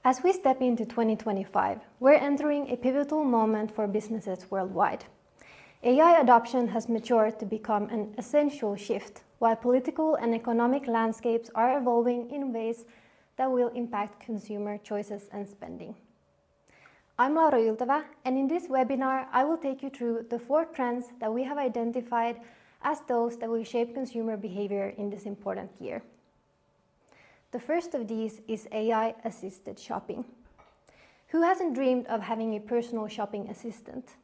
As we step into 2025, we're entering a pivotal moment for businesses worldwide. AI adoption has matured to become an essential shift, while political and economic landscapes are evolving in ways that will impact consumer choices and spending. I'm Laura Yltävä, and in this webinar, I will take you through the 4 trends that we have identified as those that will shape consumer behavior in this important year. The first of these is AI-assisted shopping. Who hasn't dreamed of having a personal shopping assistant?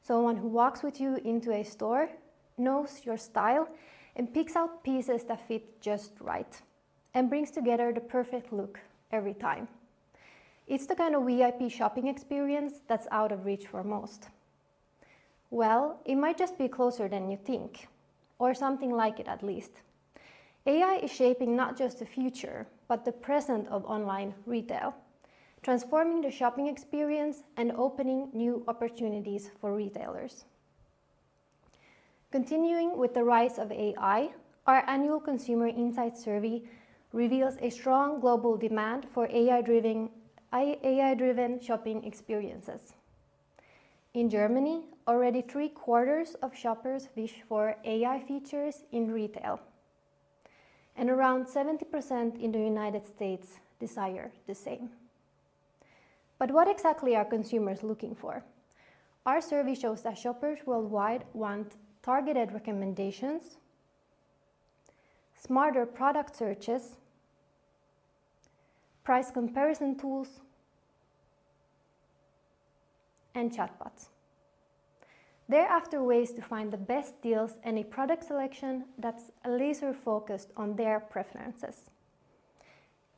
Someone who walks with you into a store, knows your style, and picks out pieces that fit just right, and brings together the perfect look every time. It's the kind of VIP shopping experience that's out of reach for most. Well, it might just be closer than you think, or something like it at least. AI is shaping not just the future, but the present of online retail, transforming the shopping experience and opening new opportunities for retailers. Continuing with the rise of AI, our annual Consumer Insight Survey reveals a strong global demand for AI-driven shopping experiences. In Germany, already 3/4 of shoppers wish for AI features in retail, and around 70% in the United States desire the same. But what exactly are consumers looking for? Our survey shows that shoppers worldwide want targeted recommendations, smarter product searches, price comparison tools, and chatbots. They're after ways to find the best deals and a product selection that's laser-focused on their preferences.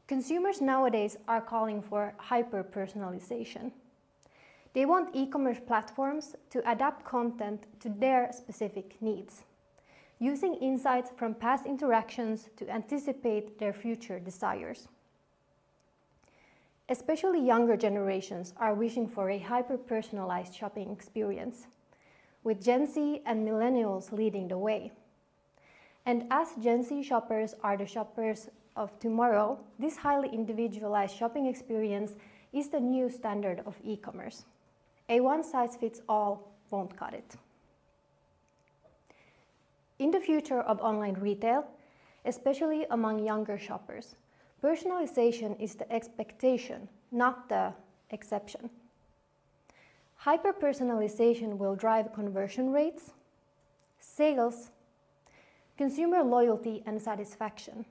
Consumers nowadays are calling for hyper-personalization. They want e-commerce platforms to adapt content to their specific needs, using insights from past interactions to anticipate their future desires. Especially younger generations are wishing for a hyper-personalized shopping experience, with Gen Z and millennials leading the way. And as Gen Z shoppers are the shoppers of tomorrow, this highly individualized shopping experience is the new standard of e-commerce. A one-size-fits-all won't cut it. In the future of online retail, especially among younger shoppers, personalization is the expectation, not the exception. Hyper-personalization will drive conversion rates, sales, consumer loyalty and satisfaction,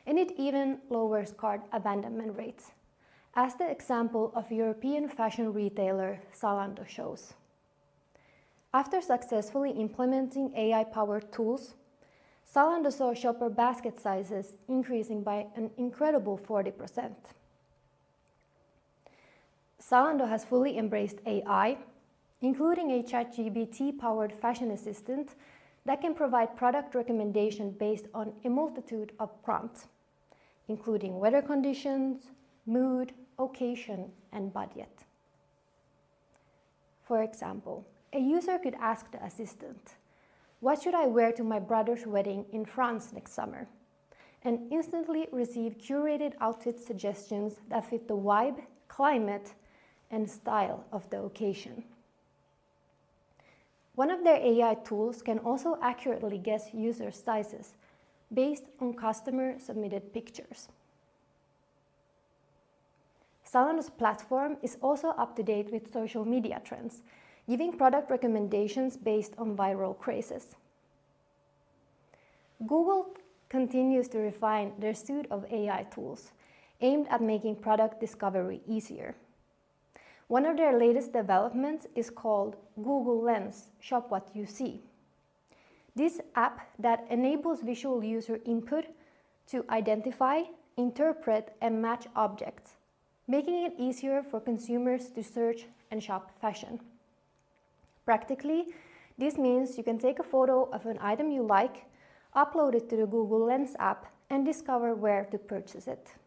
and it even lowers cart abandonment rates, as the example of European fashion retailer Zalando shows. After successfully implementing AI-powered tools, Zalando saw shopper basket sizes increasing by an incredible 40%. Zalando has fully embraced AI, including a ChatGPT-powered fashion assistant that can provide product recommendations based on a multitude of prompts, including weather conditions, mood, occasion, and budget. For example, a user could ask the assistant, "What should I wear to my brother's wedding in France next summer?" and instantly receive curated outfit suggestions that fit the vibe, climate, and style of the occasion. One of their AI tools can also accurately guess user sizes based on customer-submitted pictures. Zalando's platform is also up to date with social media trends, giving product recommendations based on viral crazes. Google continues to refine their suite of AI tools aimed at making product discovery easier. One of their latest developments is called Google Lens, Shop What You See. This app that enables visual user input to identify, interpret, and match objects, making it easier for consumers to search and shop fashion. Practically, this means you can take a photo of an item you like, upload it to the Google Lens app, and discover where to purchase it.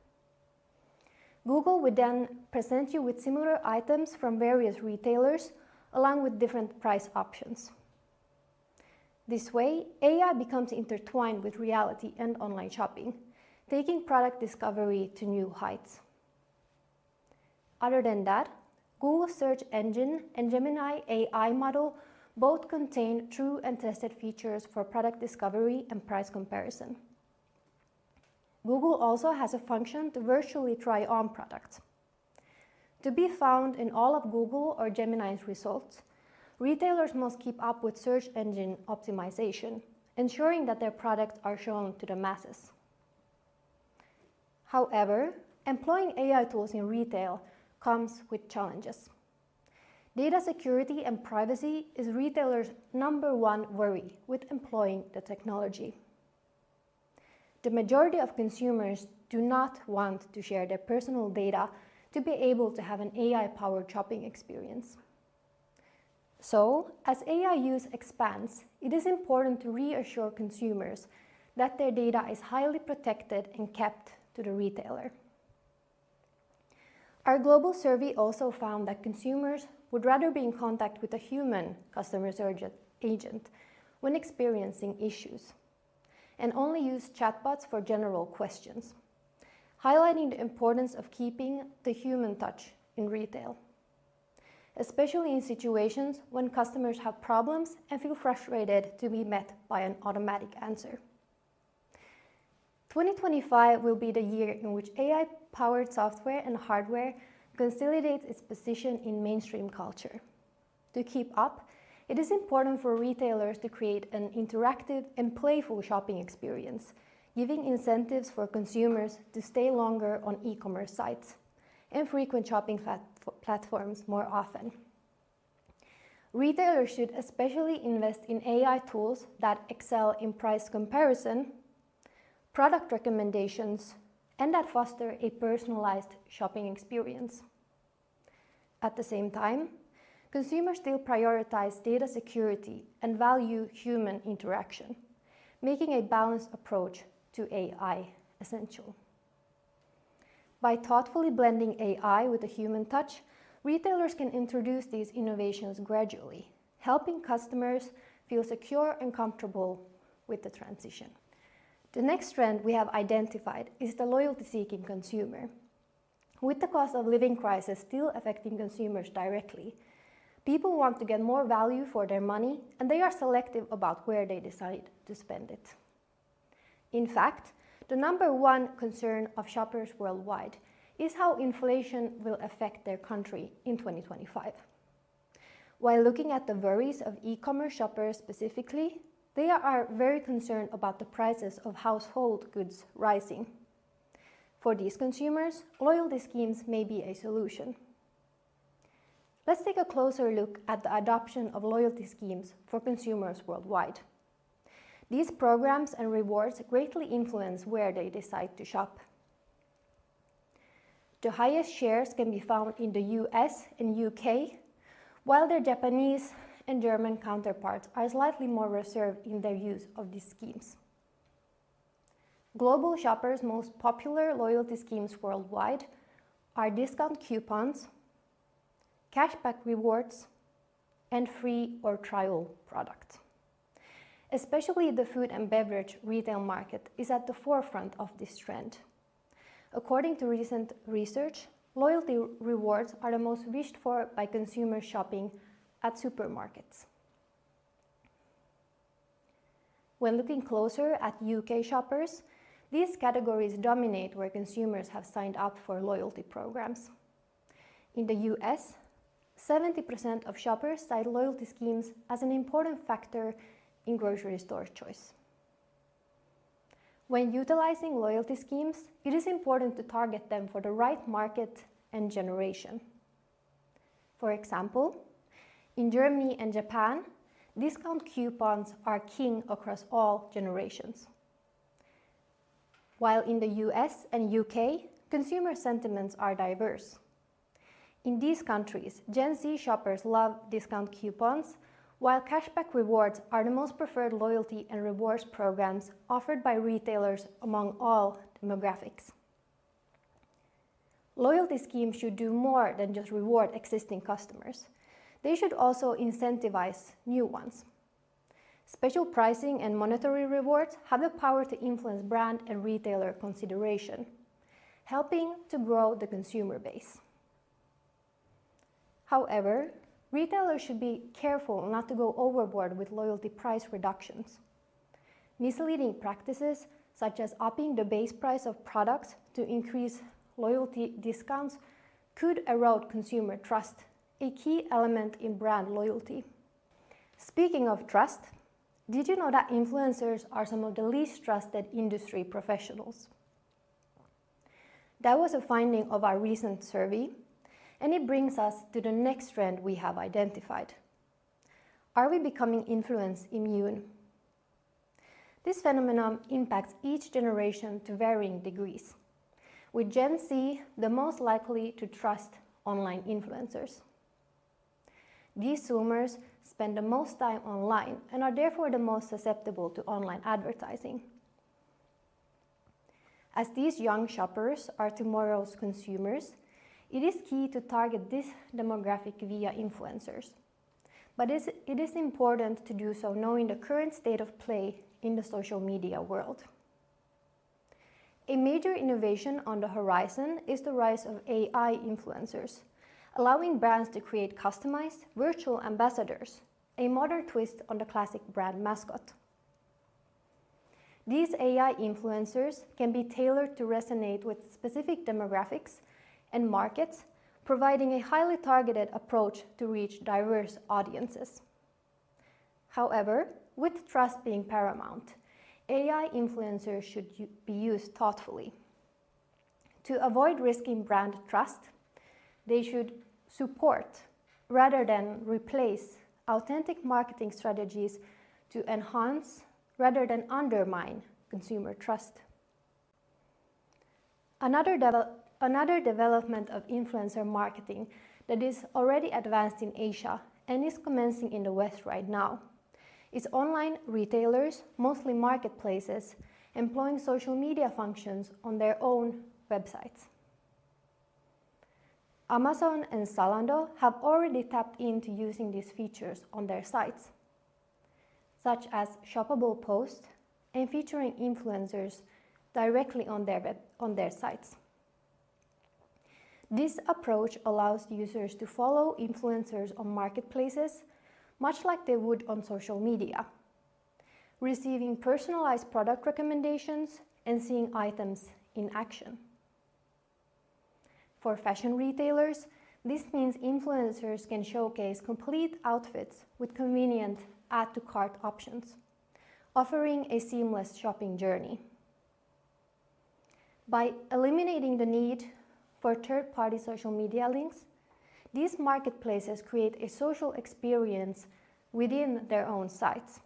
Google would then present you with similar items from various retailers, along with different price options. This way, AI becomes intertwined with reality and online shopping, taking product discovery to new heights. Other than that, Google's search engine and Gemini AI model both contain true and tested features for product discovery and price comparison. Google also has a function to virtually try on products. To be found in all of Google or Gemini's results, retailers must keep up with search engine optimization, ensuring that their products are shown to the masses. However, employing AI tools in retail comes with challenges. Data security and privacy is retailers' #1 worry with employing the technology. The majority of consumers do not want to share their personal data to be able to have an AI-powered shopping experience. So, as AI use expands, it is important to reassure consumers that their data is highly protected and kept to the retailer. Our global survey also found that consumers would rather be in contact with a human customer service agent when experiencing issues, and only use chatbots for general questions, highlighting the importance of keeping the human touch in retail, especially in situations when customers have problems and feel frustrated to be met by an automatic answer. 2025 will be the year in which AI-powered software and hardware consolidates its position in mainstream culture. To keep up, it is important for retailers to create an interactive and playful shopping experience, giving incentives for consumers to stay longer on e-commerce sites and frequent shopping platforms more often. Retailers should especially invest in AI tools that excel in price comparison, product recommendations, and that foster a personalized shopping experience. At the same time, consumers still prioritize data security and value human interaction, making a balanced approach to AI essential. By thoughtfully blending AI with a human touch, retailers can introduce these innovations gradually, helping customers feel secure and comfortable with the transition. The next trend we have identified is the loyalty-seeking consumer. With the cost of living crisis still affecting consumers directly, people want to get more value for their money, and they are selective about where they decide to spend it. In fact, the #1 concern of shoppers worldwide is how inflation will affect their country in 2025. While looking at the worries of e-commerce shoppers specifically, they are very concerned about the prices of household goods rising. For these consumers, loyalty schemes may be a solution. Let's take a closer look at the adoption of loyalty schemes for consumers worldwide. These programs and rewards greatly influence where they decide to shop. The highest shares can be found in the US and UK, while their Japanese and German counterparts are slightly more reserved in their use of these schemes. Global shoppers' most popular loyalty schemes worldwide are discount coupons, cashback rewards, and free or trial products. Especially the food and beverage retail market is at the forefront of this trend. According to recent research, loyalty rewards are the most wished for by consumers shopping at supermarkets. When looking closer at UK shoppers, these categories dominate where consumers have signed up for loyalty programs. In the US, 70% of shoppers cite loyalty schemes as an important factor in grocery store choice. When utilizing loyalty schemes, it is important to target them for the right market and generation. For example, in Germany and Japan, discount coupons are king across all generations. While in the US and UK, consumer sentiments are diverse. In these countries, Gen Z shoppers love discount coupons, while cashback rewards are the most preferred loyalty and rewards programs offered by retailers among all demographics. Loyalty schemes should do more than just reward existing customers. They should also incentivize new ones. Special pricing and monetary rewards have the power to influence brand and retailer consideration, helping to grow the consumer base. However, retailers should be careful not to go overboard with loyalty price reductions. Misleading practices, such as upping the base price of products to increase loyalty discounts, could erode consumer trust, a key element in brand loyalty. Speaking of trust, did you know that influencers are some of the least trusted industry professionals? That was a finding of our recent survey, and it brings us to the next trend we have identified. Are we becoming influence immune? This phenomenon impacts each generation to varying degrees, with Gen Z the most likely to trust online influencers. These Zoomers spend the most time online and are therefore the most susceptible to online advertising. As these young shoppers are tomorrow's consumers, it is key to target this demographic via influencers. But it is important to do so knowing the current state of play in the social media world. A major innovation on the horizon is the rise of AI influencers, allowing brands to create customized virtual ambassadors, a modern twist on the classic brand mascot. These AI influencers can be tailored to resonate with specific demographics and markets, providing a highly targeted approach to reach diverse audiences. However, with trust being paramount, AI influencers should be used thoughtfully. To avoid risking brand trust, they should support rather than replace authentic marketing strategies to enhance rather than undermine consumer trust. Another development of influencer marketing that is already advanced in Asia and is commencing in the West right now is online retailers, mostly marketplaces, employing social media functions on their own websites. Amazon and Zalando have already tapped into using these features on their sites, such as shoppable posts and featuring influencers directly on their sites. This approach allows users to follow influencers on marketplaces, much like they would on social media, receiving personalized product recommendations and seeing items in action. For fashion retailers, this means influencers can showcase complete outfits with convenient add-to-cart options, offering a seamless shopping journey. By eliminating the need for third-party social media links, these marketplaces create a social experience within their own sites,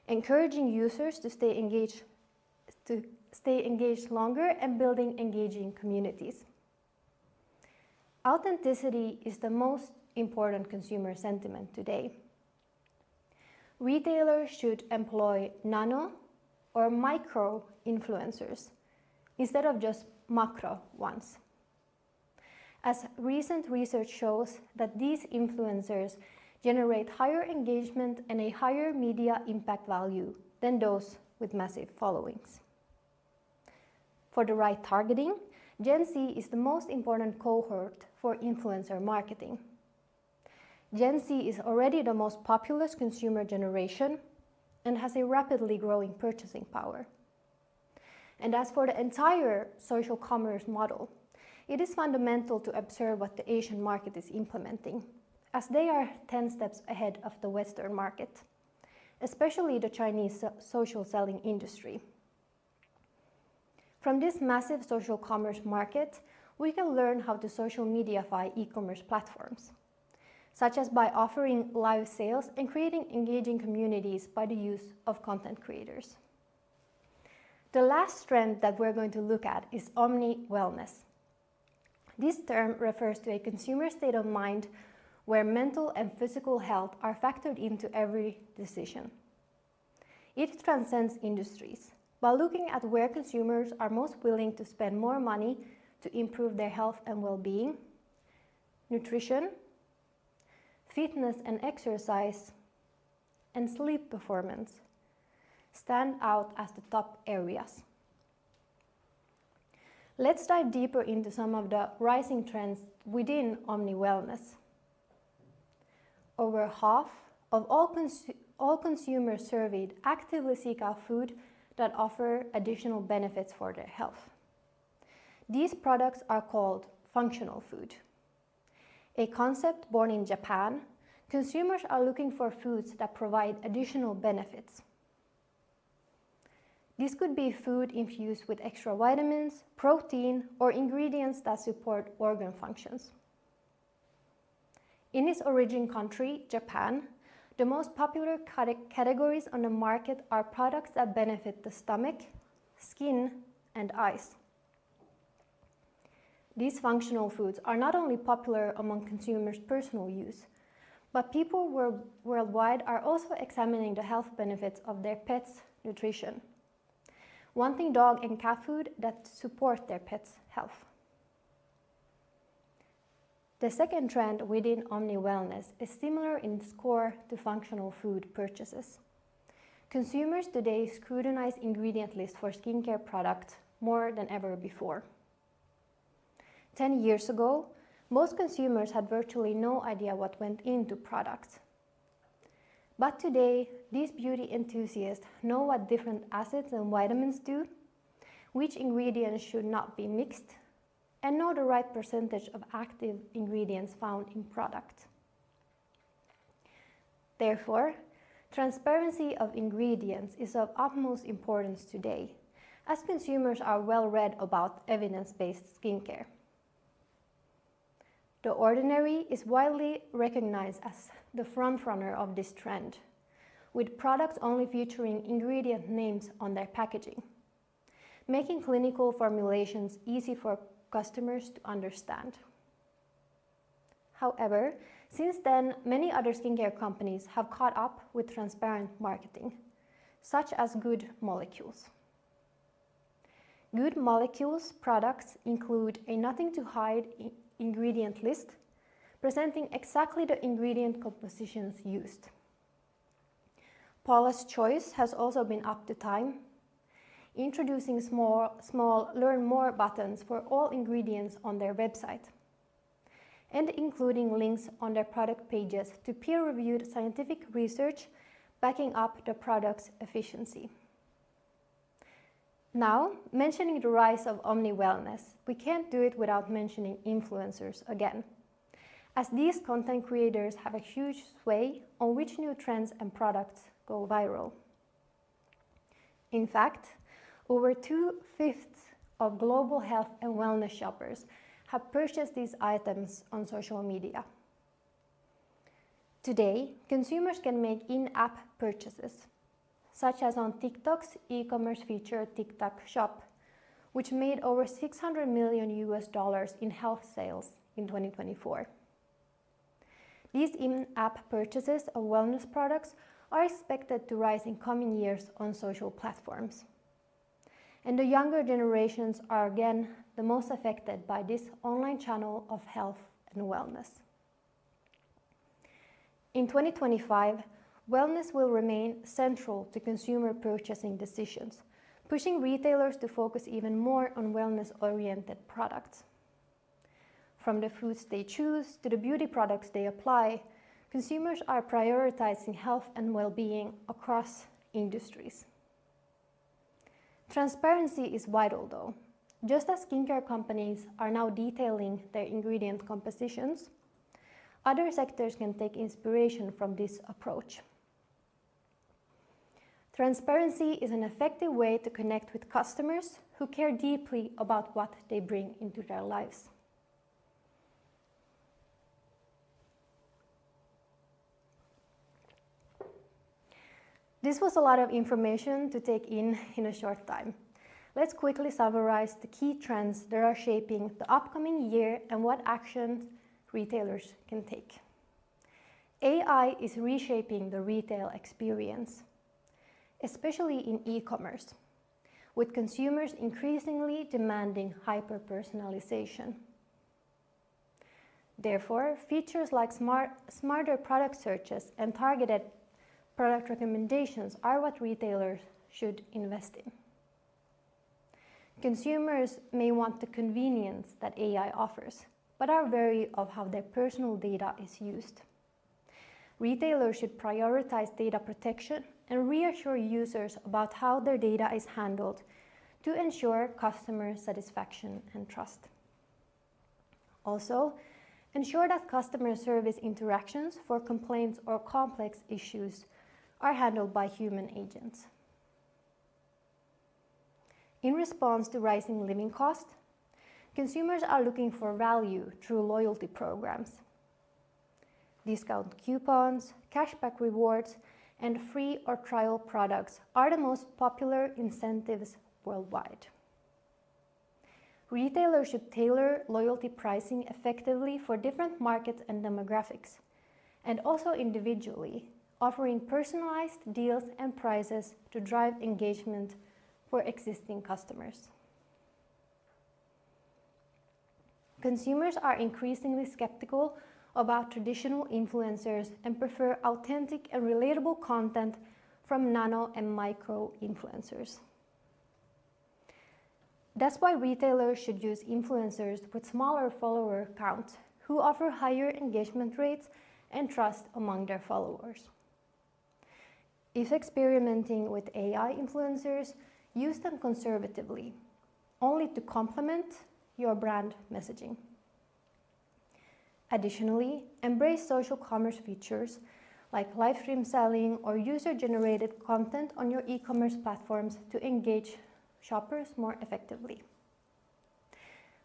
encouraging users to stay engaged longer and building engaging communities. Authenticity is the most important consumer sentiment today. Retailers should employ nano or micro influencers instead of just macro ones, as recent research shows that these influencers generate higher engagement and a higher media impact value than those with massive followings. For the right targeting, Gen Z is the most important cohort for influencer marketing. Gen Z is already the most populous consumer generation and has a rapidly growing purchasing power. And as for the entire social commerce model, it is fundamental to observe what the Asian market is implementing, as they are 10 steps ahead of the Western market, especially the Chinese social selling industry. From this massive social commerce market, we can learn how to social mediafy e-commerce platforms, such as by offering live sales and creating engaging communities by the use of content creators. The last trend that we're going to look at is Omni-wellness. This term refers to a consumer state of mind where mental and physical health are factored into every decision. It transcends industries by looking at where consumers are most willing to spend more money to improve their health and well-being, nutrition, fitness and exercise, and sleep performance stand out as the top areas. Let's dive deeper into some of the rising trends within Omni-wellness. Over half of all consumers surveyed actively seek out food that offer additional benefits for their health. These products are called functional food. A concept born in Japan, consumers are looking for foods that provide additional benefits. This could be food infused with extra vitamins, protein, or ingredients that support organ functions. In its origin country, Japan, the most popular categories on the market are products that benefit the stomach, skin, and eyes. These functional foods are not only popular among consumers' personal use, but people worldwide are also examining the health benefits of their pets' nutrition, wanting dog and cat food that support their pets' health. The second trend within Omni-wellness is similar in score to functional food purchases. Consumers today scrutinize ingredient lists for skincare products more than ever before. 10 years ago, most consumers had virtually no idea what went into products. But today, these beauty enthusiasts know what different acids and vitamins do, which ingredients should not be mixed, and know the right percentage of active ingredients found in products. Therefore, transparency of ingredients is of utmost importance today, as consumers are well read about evidence-based skincare. The Ordinary is widely recognized as the frontrunner of this trend, with products only featuring ingredient names on their packaging, making clinical formulations easy for customers to understand. However, since then, many other skincare companies have caught up with transparent marketing, such as Good Molecules. Good Molecules products include a nothing-to-hide ingredient list, presenting exactly the ingredient compositions used. Paula's Choice has also been up to time, introducing small Learn More buttons for all ingredients on their website, and including links on their product pages to peer-reviewed scientific research backing up the product's efficiency. Now, mentioning the rise of Omni-wellness, we can't do it without mentioning influencers again, as these content creators have a huge sway on which new trends and products go viral. In fact, over 2/5 of global health and wellness shoppers have purchased these items on social media. Today, consumers can make in-app purchases, such as on TikTok's e-commerce feature TikTok Shop, which made over $600 million in health sales in 2024. These in-app purchases of wellness products are expected to rise in coming years on social platforms. And the younger generations are again the most affected by this online channel of health and wellness. In 2025, wellness will remain central to consumer purchasing decisions, pushing retailers to focus even more on wellness-oriented products. From the foods they choose to the beauty products they apply, consumers are prioritizing health and well-being across industries. Transparency is vital though. Just as skincare companies are now detailing their ingredient compositions, other sectors can take inspiration from this approach. Transparency is an effective way to connect with customers who care deeply about what they bring into their lives. This was a lot of information to take in a short time. Let's quickly summarize the key trends that are shaping the upcoming year and what actions retailers can take. AI is reshaping the retail experience, especially in e-commerce, with consumers increasingly demanding hyper-personalization. Therefore, features like smarter product searches and targeted product recommendations are what retailers should invest in. Consumers may want the convenience that AI offers, but are wary of how their personal data is used. Retailers should prioritize data protection and reassure users about how their data is handled to ensure customer satisfaction and trust. Also, ensure that customer service interactions for complaints or complex issues are handled by human agents. In response to rising living costs, consumers are looking for value through loyalty programs. Discount coupons, cashback rewards, and free or trial products are the most popular incentives worldwide. Retailers should tailor loyalty pricing effectively for different markets and demographics, and also individually, offering personalized deals and prices to drive engagement for existing customers. Consumers are increasingly skeptical about traditional influencers and prefer authentic and relatable content from nano and micro influencers. That's why retailers should use influencers with smaller follower counts who offer higher engagement rates and trust among their followers. If experimenting with AI influencers, use them conservatively, only to complement your brand messaging. Additionally, embrace social commerce features like live stream selling or user-generated content on your e-commerce platforms to engage shoppers more effectively.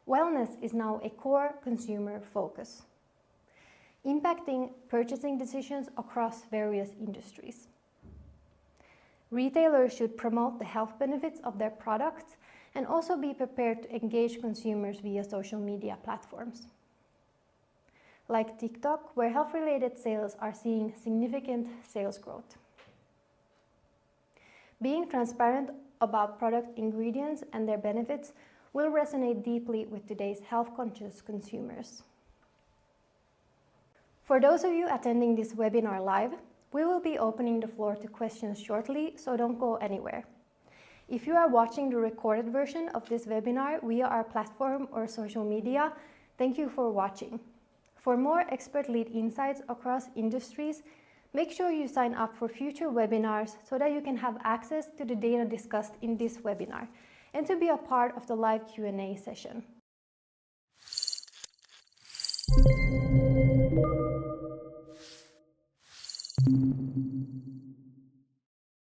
Wellness is now a core consumer focus, impacting purchasing decisions across various industries. Retailers should promote the health benefits of their products and also be prepared to engage consumers via social media platforms, like TikTok, where health-related sales are seeing significant sales growth. Being transparent about product ingredients and their benefits will resonate deeply with today's health-conscious consumers. For those of you attending this webinar live, we will be opening the floor to questions shortly, so don't go anywhere. If you are watching the recorded version of this webinar via our platform or social media, thank you for watching. For more expert-led insights across industries, make sure you sign up for future webinars so that you can have access to the data discussed in this webinar and to be a part of the live Q&A session.